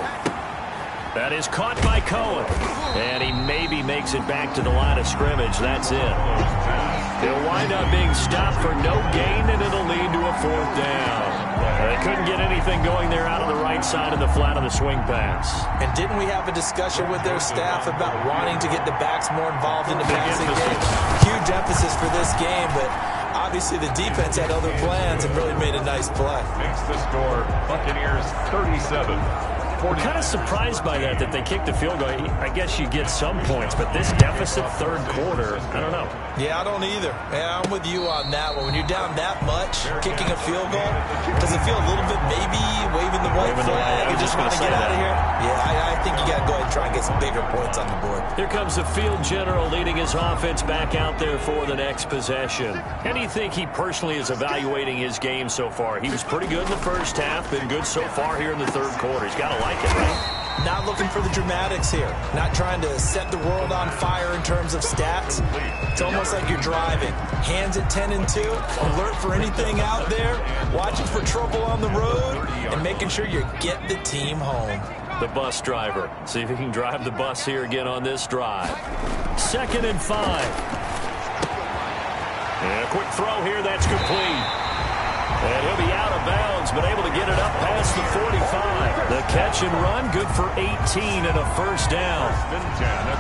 That is caught by Cohen. And he maybe makes it back to the line of scrimmage. That's it. He'll wind up being stopped for no gain, and it'll lead to a 4th down. They couldn't get anything going there out of the right side of the flat of the swing pass. And didn't we have a discussion with their staff about wanting to get the backs more involved in the passing game? Huge emphasis for this game, but obviously the defense had other plans and really made a nice play. Makes the score Buccaneers 37. I'm kind of surprised by that they kicked the field goal. I guess you get some points, but this deficit 3rd quarter, I don't know. Yeah, I don't either. Yeah, I'm with you on that one. When you're down that much, kicking a field goal, does it feel a little bit maybe waving the white flag? You just want to get out of here? Yeah, I think you got to go ahead and try and get some bigger points on the board. Here comes the field general leading his offense back out there for the next possession. How do you think he personally is evaluating his game so far? He was pretty good in the first half, been good so far here in the 3rd quarter. He's got to like it, right? Not looking for the dramatics here. Not trying to set the world on fire in terms of stats. It's almost like you're driving. Hands at 10 and 2. Alert for anything out there. Watching for trouble on the road. And making sure you get the team home. the bus driver. See if he can drive the bus here again on this drive. 2nd and 5. And a quick throw here, that's complete. And he'll be out of bounds, but able to get it up past the 45. The catch and run, good for 18 and a first down.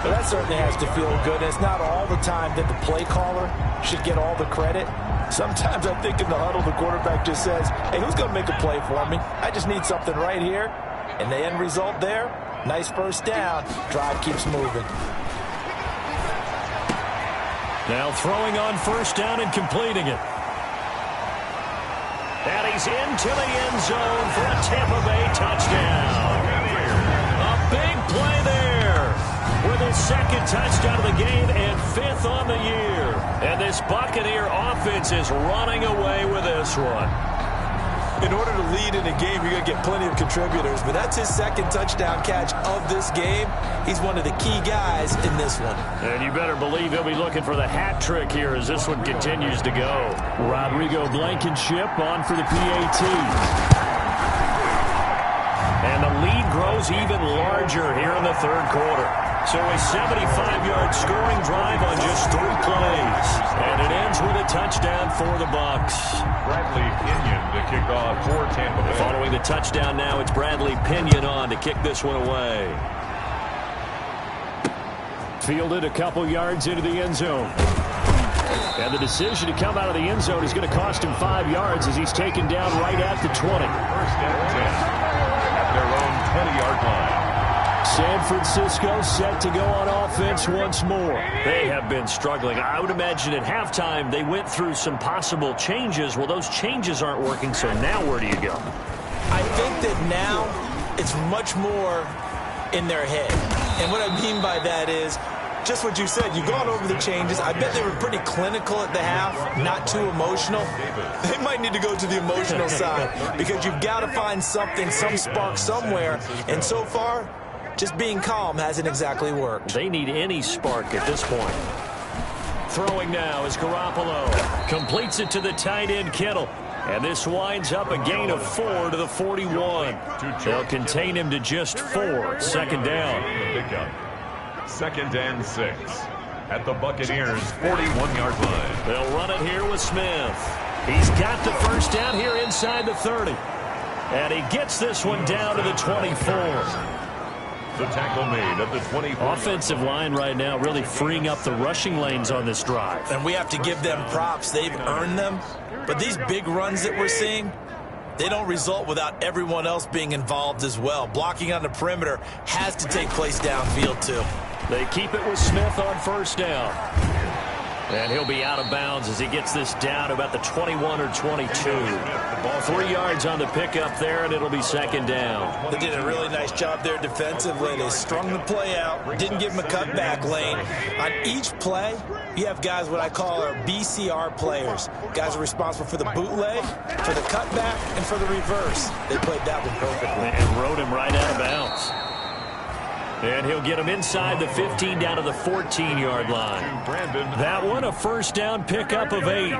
Well, that certainly has to feel good. It's not all the time that the play caller should get all the credit. Sometimes I think in the huddle, the quarterback just says, hey, who's going to make a play for me? I just need something right here. And the end result there, nice first down. Drive keeps moving. Now throwing on first down and completing it. And he's into the end zone for a Tampa Bay touchdown. A big play there with his 2nd touchdown of the game and 5th on the year. And this Buccaneer offense is running away with this one. In order to lead in a game, you're going to get plenty of contributors, but that's his 2nd touchdown catch of this game. He's one of the key guys in this one. And you better believe he'll be looking for the hat trick here as this one continues to go. Rodrigo Blankenship on for the PAT. And the lead grows even larger here in the 3rd quarter. So a 75-yard scoring drive on just 3 plays. And it ends with a touchdown for the Bucs. Bradley Pinion to kick off for Tampa Bay. Following the touchdown now, it's Bradley Pinion on to kick this one away. Fielded a couple yards into the end zone. And the decision to come out of the end zone is going to cost him 5 yards as he's taken down right at the 20. First and 10 at their own 20-yard line. San Francisco set to go on offense once more. They have been struggling. I would imagine at halftime they went through some possible changes. Well, those changes aren't working, so now where do you go? I think that now it's much more in their head. And what I mean by that is just what you said. You've gone over the changes. I bet they were pretty clinical at the half, not too emotional. They might need to go to the emotional side because you've got to find something, some spark somewhere. And so far, just being calm hasn't exactly worked. They need any spark at this point. Throwing now is Garoppolo. Completes it to the tight end, Kittle. And this winds up a gain of 4 to the 41. They'll contain him to just 4. 2nd down. 2nd and 6 at the Buccaneers' 41-yard line. They'll run it here with Smith. He's got the first down here inside the 30. And he gets this one down to the 24. The tackle made at the 24. Offensive line right now really freeing up the rushing lanes on this drive. And we have to give them props. They've earned them. But these big runs that we're seeing, they don't result without everyone else being involved as well. Blocking on the perimeter has to take place downfield, too. They keep it with Smith on first down. And he'll be out of bounds as he gets this down to about the 21 or 22. 3 yards on the pickup there, and it'll be 2nd down. They did a really nice job there defensively. They strung the play out, didn't give him a cutback lane. On each play, you have guys what I call our BCR players. Guys are responsible for the bootleg, for the cutback, and for the reverse. They played that one perfectly. And rode him right out of bounds. And he'll get him inside the 15 down to the 14-yard line. That one a first down pickup of 8.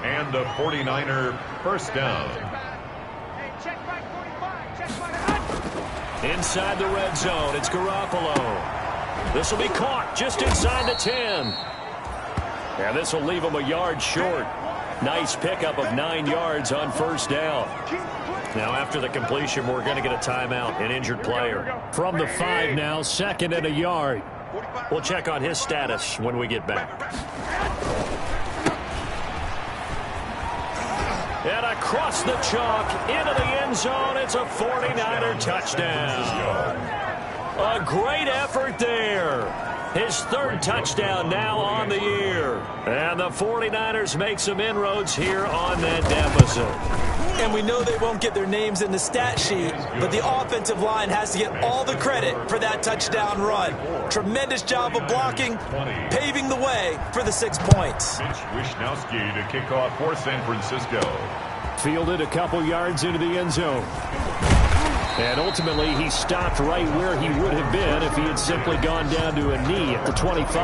And a 49er first down. Inside the red zone, it's Garoppolo. This will be caught just inside the 10. And this will leave him a yard short. Nice pickup of 9 yards on first down. Now after the completion, we're going to get a timeout, an injured player. From the 5 now, 2nd and a yard. We'll check on his status when we get back. And across the chalk, into the end zone, it's a 49er touchdown. A great effort there. His 3rd touchdown now on the year. And the 49ers make some inroads here on that deficit. And we know they won't get their names in the stat sheet, but the offensive line has to get all the credit for that touchdown run. Tremendous job of blocking, paving the way for the 6 points. Mitch Wishnowski to kick off for San Francisco. Fielded a couple yards into the end zone. And ultimately, he stopped right where he would have been if he had simply gone down to a knee at the 25.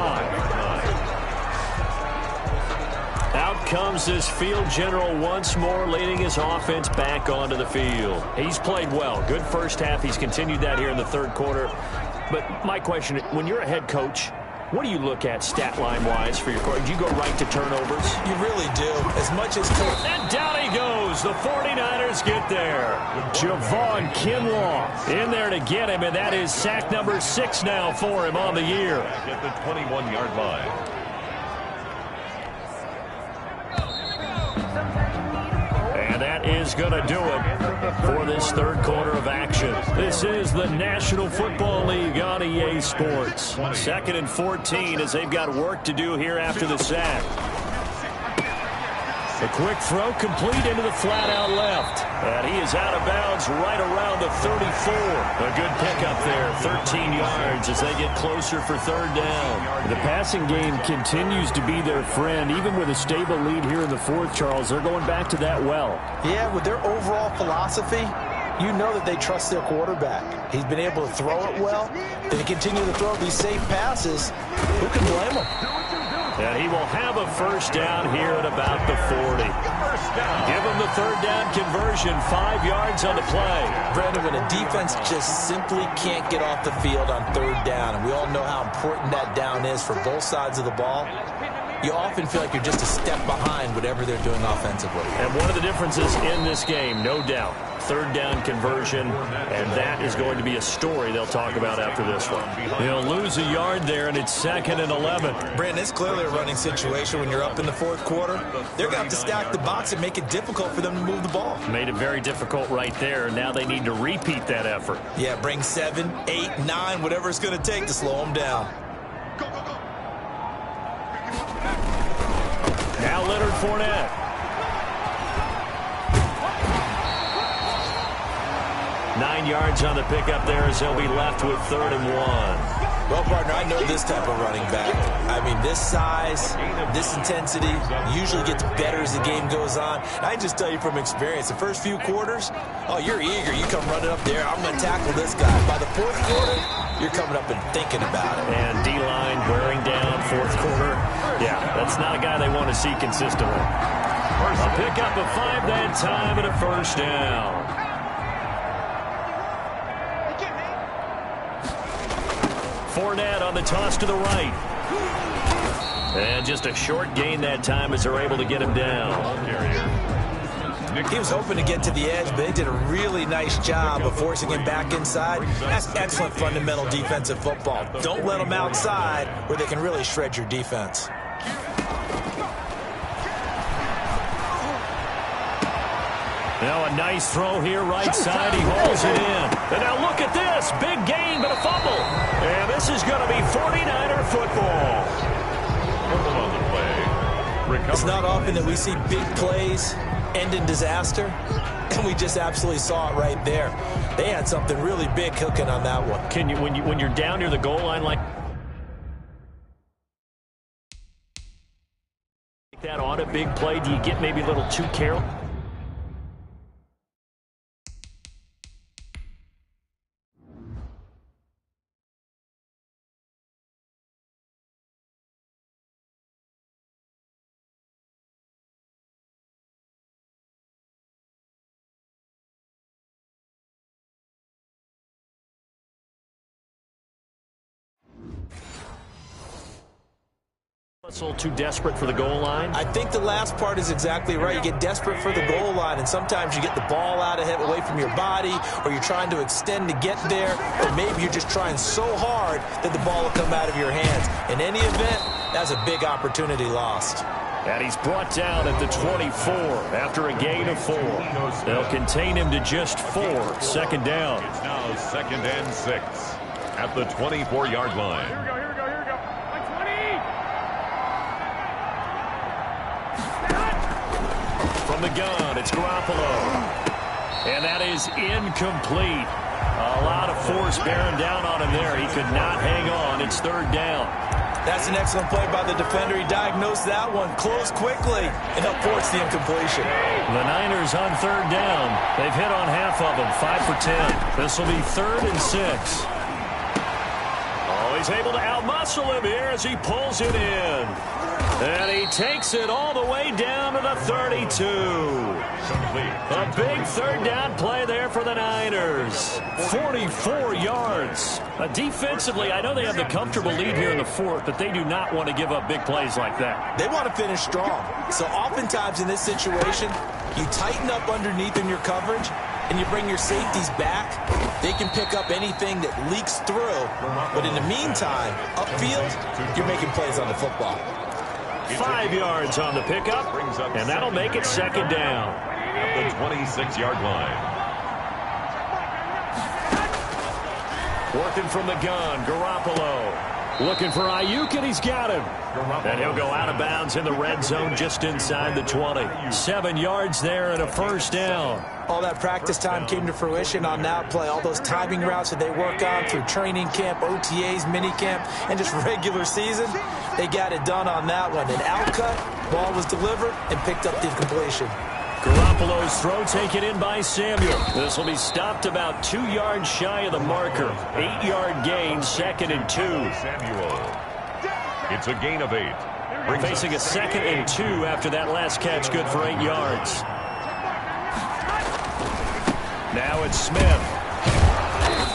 Out Out comes this field general once more, leading his offense back onto the field. He's played well. Good first half. He's continued that here in the third quarter. But my question, when you're a head coach, what do you look at stat line-wise for your court? Do you go right to turnovers? You really do. As much as... And down he goes. The 49ers get there. Javon Kinlaw in there to get him, and that is sack number 6 now for him on the year. At the 21-yard line. And that is going to do it for this third quarter of action. This is the National Football League on EA Sports. 2nd and 14 as they've got work to do here after the sack. A quick throw complete into the flat out left. And he is out of bounds right around the 34. A good pickup there, 13 yards as they get closer for third down. The passing game continues to be their friend. Even with a stable lead here in the fourth, Charles, they're going back to that well. Yeah, with their overall philosophy, you know that they trust their quarterback. He's been able to throw it well. If they continue to throw these safe passes, who can blame them? And he will have a first down here at about the 40. Give him the third down conversion, 5 yards on the play. Brandon, when a defense just simply can't get off the field on third down, and we all know how important that down is for both sides of the ball, you often feel like you're just a step behind whatever they're doing offensively. And one of the differences in this game, no doubt, third down conversion, and that is going to be a story they'll talk about after this one. He'll lose a yard there, and it's 2nd and 11. Brandon, it's clearly a running situation when you're up in the fourth quarter. They're going to have to stack the box and make it difficult for them to move the ball. Made it very difficult right there. Now they need to repeat that effort. Yeah, bring 7, 8, 9, whatever it's going to take to slow them down. Now Leonard Fournette. Nine yards on the pickup there as they'll be left with 3rd and 1. Well, partner, I know this type of running back. I mean, this size, this intensity usually gets better as the game goes on. And I just tell you from experience, the first few quarters, oh, you're eager. You come running up there. I'm going to tackle this guy. By the fourth quarter, you're coming up and thinking about it. And D-line wearing down fourth quarter. Yeah, that's not a guy they want to see consistently. A pickup of 5 that time and a first down. Fournette on the toss to the right. And just a short gain that time as they're able to get him down. He was hoping to get to the edge, but they did a really nice job of forcing him back inside. That's excellent fundamental defensive football. Don't let them outside where they can really shred your defense. Now a nice throw here, right side. He hauls it in. And now look at this. Big gain, but a fumble. And this is going to be 49er football. It's not often that we see big plays end in disaster, and we just absolutely saw it right there. They had something really big cooking on that one. Can you, when you're down near the goal line like that on a big play, do you get maybe a little too careless? A little too desperate for the goal line? I think the last part is exactly right. You get desperate for the goal line, and sometimes you get the ball out of it away from your body, or you're trying to extend to get there, or maybe you're just trying so hard that the ball will come out of your hands. In any event, that's a big opportunity lost. And he's brought down at the 24 after a gain of 4. They'll contain him to just 4. 2nd down. It's now 2nd and 6 at the 24-yard line. From the gun, it's Garoppolo. And that is incomplete. A lot of force bearing down on him there. He could not hang on. It's 3rd down. That's an excellent play by the defender. He diagnosed that one, closed quickly, and helped force the incompletion. The Niners on 3rd down. They've hit on half of them, 5 for 10. This will be 3rd and 6. Oh, he's able to outmuscle him here as he pulls it in. And he takes it all the way down to the 32. A big third down play there for the Niners. 44 yards. Defensively, I know they have the comfortable lead here in the fourth, but they do not want to give up big plays like that. They want to finish strong. So oftentimes in this situation, you tighten up underneath in your coverage, and you bring your safeties back. They can pick up anything that leaks through. But in the meantime, upfield, you're making plays on the football. 5 yards on the pickup, and that'll make it second down. At the 26-yard line. Working from the gun, Garoppolo. Looking for Ayuk, and he's got him. And he'll go out of bounds in the red zone just inside the 20. 7 yards there and a first down. All that practice time came to fruition on that play. All those timing routes that they work on through training camp, OTAs, minicamp, and just regular season, they got it done on that one. An outcut, ball was delivered, and picked up the completion. Garoppolo's throw taken in by Samuel. This will be stopped about 2 yards shy of the marker. 8-yard gain, 2nd and 2. Samuel. It's a gain of 8. Facing a 2nd and 2 after that last catch, good for 8 yards. Now it's Smith.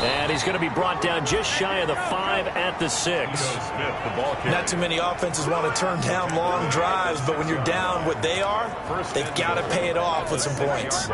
And he's going to be brought down just shy of the 5 at the 6. Not too many offenses want to turn down long drives, but when you're down what they are, they've got to pay it off with some points.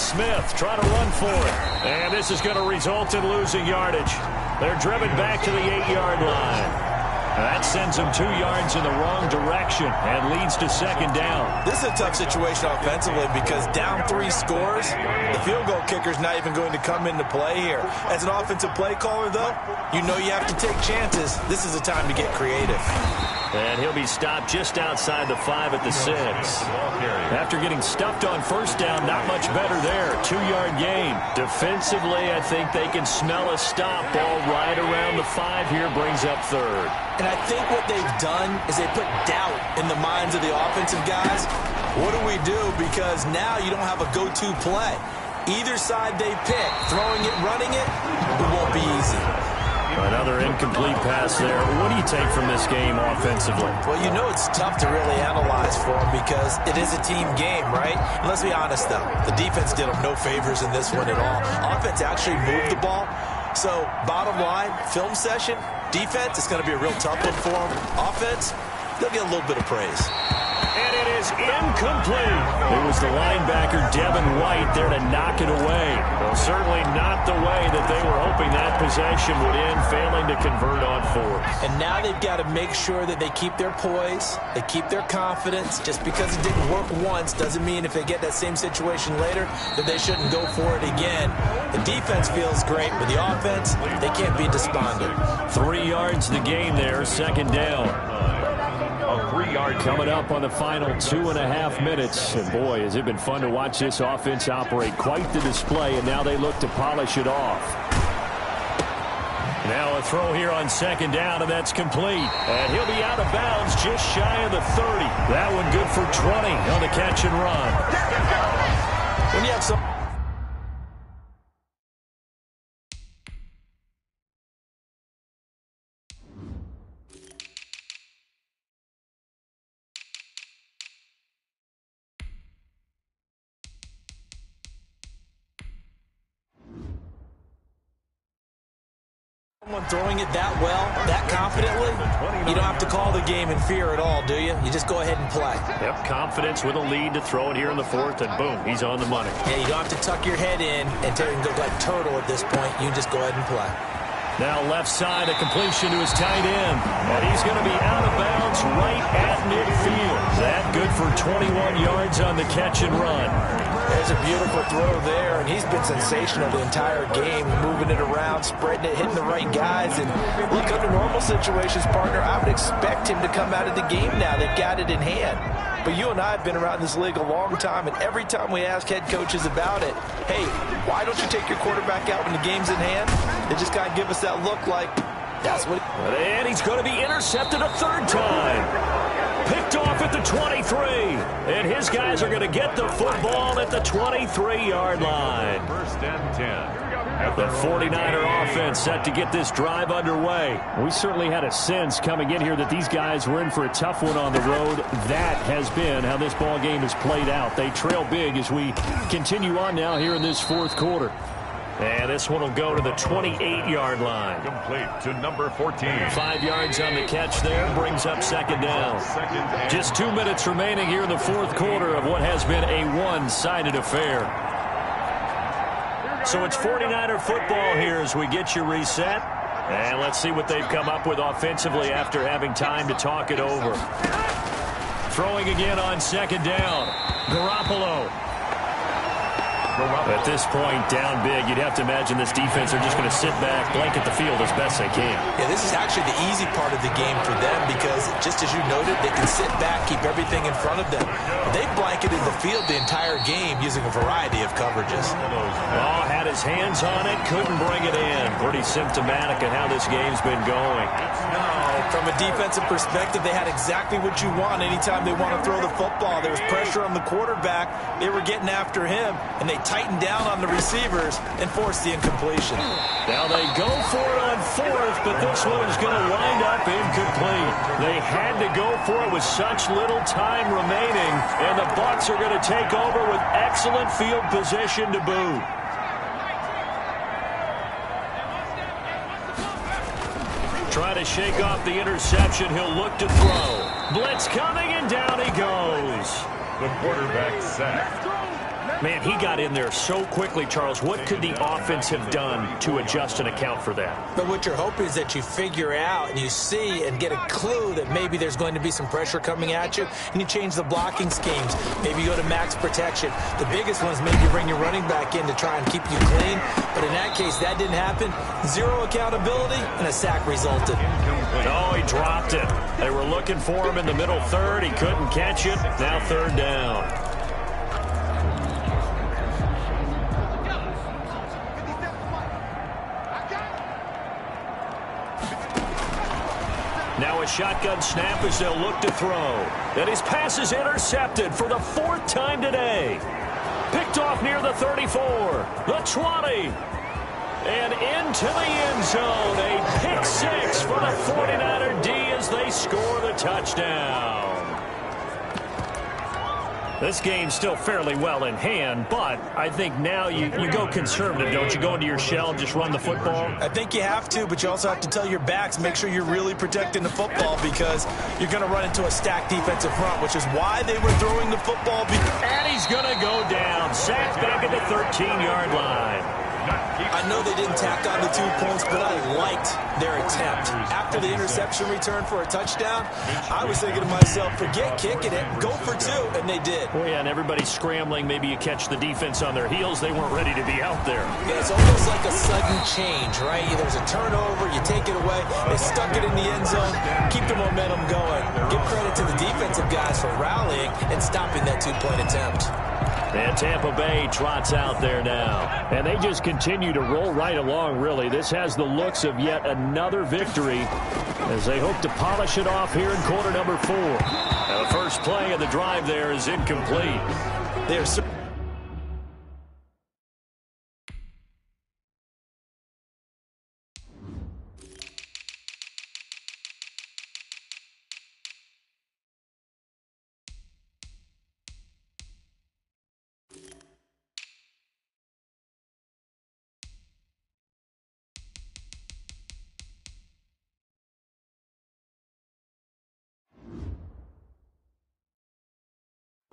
Smith trying to run for it. And this is going to result in losing yardage. They're driven back to the 8-yard line. That sends them 2 yards in the wrong direction and leads to second down. This is a tough situation offensively because down 3 scores, the field goal kicker's not even going to come into play here. As an offensive play caller, though, you know you have to take chances. This is a time to get creative. And he'll be stopped just outside the 5 at the 6. After getting stuffed on first down, not much better there. 2-yard gain. Defensively, I think they can smell a stop. Ball right around the 5 here brings up 3rd. And I think what they've done is they put doubt in the minds of the offensive guys. What do we do? Because now you don't have a go-to play. Either side they pick, throwing it, running it, it won't be easy. Another incomplete pass there. What do you take from this game offensively? Well, you know it's tough to really analyze for them because it is a team game, right? And let's be honest, though. The defense did them no favors in this one at all. Offense actually moved the ball. So, bottom line, film session, defense, it's going to be a real tough one for them. Offense, they'll get a little bit of praise. And it is incomplete. It was the linebacker, Devin White, there to knock it away. Well, certainly not the way that they were hoping that possession would end, failing to convert on 4th. And now they've got to make sure that they keep their poise, they keep their confidence. Just because it didn't work once doesn't mean if they get that same situation later that they shouldn't go for it again. The defense feels great, but the offense, they can't be despondent. 3 yards the gain there, second down. A 3-yard Coming up on the final 2.5 minutes. And boy, has it been fun to watch this offense operate. Quite the display, and now they look to polish it off. Now a throw here on second down, and that's complete. And he'll be out of bounds just shy of the 30. That one good for 20 on the catch and run. When you have some... throwing it that well, that confidently, you don't have to call the game in fear at all, do you? You just go ahead and play. Yep, confidence with a lead to throw it here in the 4th, and boom, he's on the money. Yeah, you don't have to tuck your head in and go like turtle at this point. You just go ahead and play. Now left side, a completion to his tight end. And he's going to be out of bounds right at midfield. That good for 21 yards on the catch and run. There's a beautiful throw there, and he's been sensational the entire game, moving it around, spreading it, hitting the right guys. And look, under normal situations, partner, I would expect him to come out of the game now. They've got it in hand. But you and I have been around this league a long time, and every time we ask head coaches about it, hey, why don't you take your quarterback out when the game's in hand? They just kind of give us that look like that's what. And he's going to be intercepted a 3rd time. Picked off at the 23. And his guys are going to get the football at the 23-yard line. First and 10. The 49er offense set to get this drive underway. We certainly had a sense coming in here that these guys were in for a tough one on the road. That has been how this ball game has played out. They trail big as we continue on now here in this fourth quarter. And this one will go to the 28-yard line. Complete to number 14. 5 yards on the catch there. Brings up second down. Just 2 minutes remaining here in the fourth quarter of what has been a one-sided affair. So it's 49er football here as we get you reset. And let's see what they've come up with offensively after having time to talk it over. Throwing again on second down. Garoppolo. At this point, down big, you'd have to imagine this defense are just going to sit back, blanket the field as best they can. Yeah, this is actually the easy part of the game for them because, just as you noted, they can sit back, keep everything in front of them. They blanketed the field the entire game using a variety of coverages. Oh, had his hands on it, couldn't bring it in. Pretty symptomatic of how this game's been going. No, from a defensive perspective, they had exactly what you want anytime they want to throw the football. There was pressure on the quarterback. They were getting after him, and they tightened down on the receivers and forced the incompletion. Now they go for it on fourth, but this one is going to wind up incomplete. They had to go for it with such little time remaining, and the Bucs are going to take over with excellent field position to boot. Trying to shake off the interception. He'll look to throw. Blitz coming, and down he goes. The quarterback sacked. Man, he got in there so quickly, Charles. What could the offense have done to adjust and account for that? But what you're hoping is that you figure out and you see and get a clue that maybe there's going to be some pressure coming at you, and you change the blocking schemes. Maybe you go to max protection. The biggest one is maybe you bring your running back in to try and keep you clean. But in that case, that didn't happen. Zero accountability, and a sack resulted. Oh, he dropped it. They were looking for him in the middle third. He couldn't catch it. Now third down. Now a shotgun snap as they'll look to throw. And his pass is intercepted for the fourth time today. Picked off near the 34, the 20, and into the end zone. A pick six for the 49er D as they score the touchdown. This game's still fairly well in hand, but I think now you go conservative, don't you? Go into your shell and just run the football? I think you have to, but you also have to tell your backs, make sure you're really protecting the football because you're going to run into a stacked defensive front, which is why they were throwing the football. And he's going to go down. Sacked back at the 13-yard line. I know they didn't tack on the 2 points, but I liked their attempt. After the interception return for a touchdown, I was thinking to myself, forget kicking it, go for 2, and they did. Well, yeah, and everybody's scrambling. Maybe you catch the defense on their heels. They weren't ready to be out there. Yeah, it's almost like a sudden change, right? There's a turnover, you take it away, they stuck it in the end zone, keep the momentum going. Give credit to the defensive guys for rallying and stopping that 2-point attempt. And Tampa Bay trots out there now. And they just continue to roll right along, really. This has the looks of yet another victory as they hope to polish it off here in quarter number 4. Now the first play of the drive there is incomplete. There's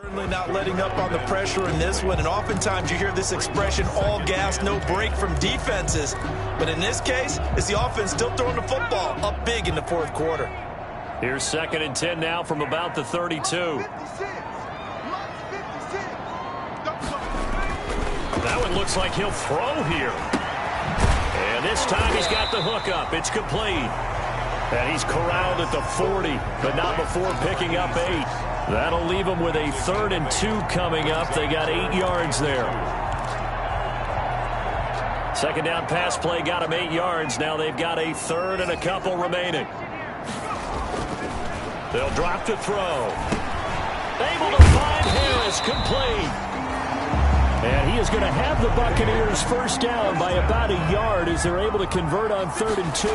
certainly not letting up on the pressure in this one, and oftentimes you hear this expression, all gas, no break from defenses. But in this case, it's the offense still throwing the football up big in the fourth quarter. Here's 2nd and 10 now from about the 32. That one looks like he'll throw here. And this time he's got the hook up. It's complete. And he's corralled at the 40, but not before picking up 8. That'll leave them with a 3rd and 2 coming up. They got 8 yards there. Second down pass play got them 8 yards. Now they've got a 3rd and a couple remaining. They'll drop to throw. Able to find Harris, complete. And he is going to have the Buccaneers first down by about a yard as they're able to convert on 3rd and 2.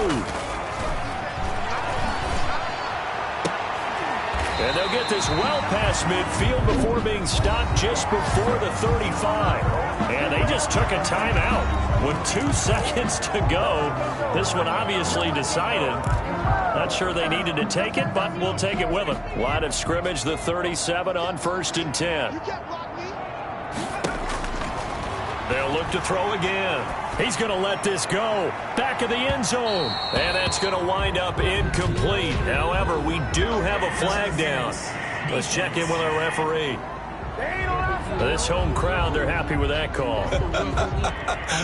And they'll get this well past midfield before being stopped just before the 35. And they just took a timeout with 2 seconds to go. This one obviously decided. Not sure they needed to take it, but we'll take it with them. Line of scrimmage, the 37 on 1st and 10. They'll look to throw again. He's going to let this go. Back of the end zone. And that's going to wind up incomplete. However, we do have a flag down. Let's check in with our referee. This home crowd, they're happy with that call.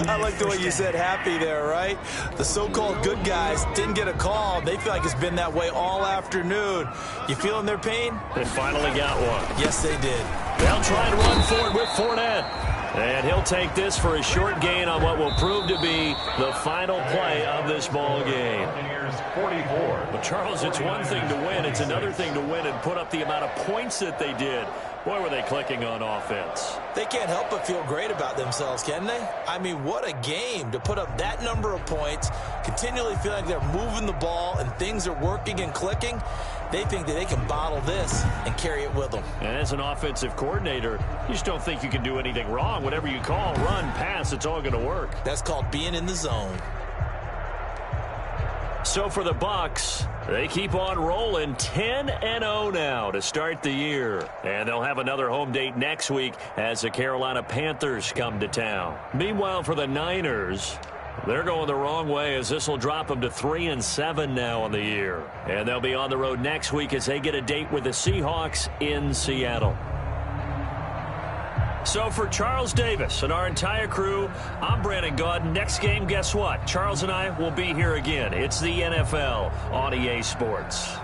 I like the way you said happy there, right? The so-called good guys didn't get a call. They feel like it's been that way all afternoon. You feeling their pain? They finally got one. Yes, they did. They'll try and run for it with Fournette. And he'll take this for a short gain on what will prove to be the final play of this ball game. 44. But Charles, it's one thing to win. It's another thing to win and put up the amount of points that they did. Boy, were they clicking on offense. They can't help but feel great about themselves, can they? I mean, what a game to put up that number of points, continually feel like they're moving the ball and things are working and clicking. They think that they can bottle this and carry it with them. And as an offensive coordinator, you just don't think you can do anything wrong. Whatever you call, run, pass, it's all going to work. That's called being in the zone. So for the Bucs, they keep on rolling 10-0 now to start the year. And they'll have another home date next week as the Carolina Panthers come to town. Meanwhile, for the Niners, they're going the wrong way as this will drop them to 3-7 now on the year. And they'll be on the road next week as they get a date with the Seahawks in Seattle. So for Charles Davis and our entire crew, I'm Brandon Gaudin. Next game, guess what? Charles and I will be here again. It's the NFL on EA Sports.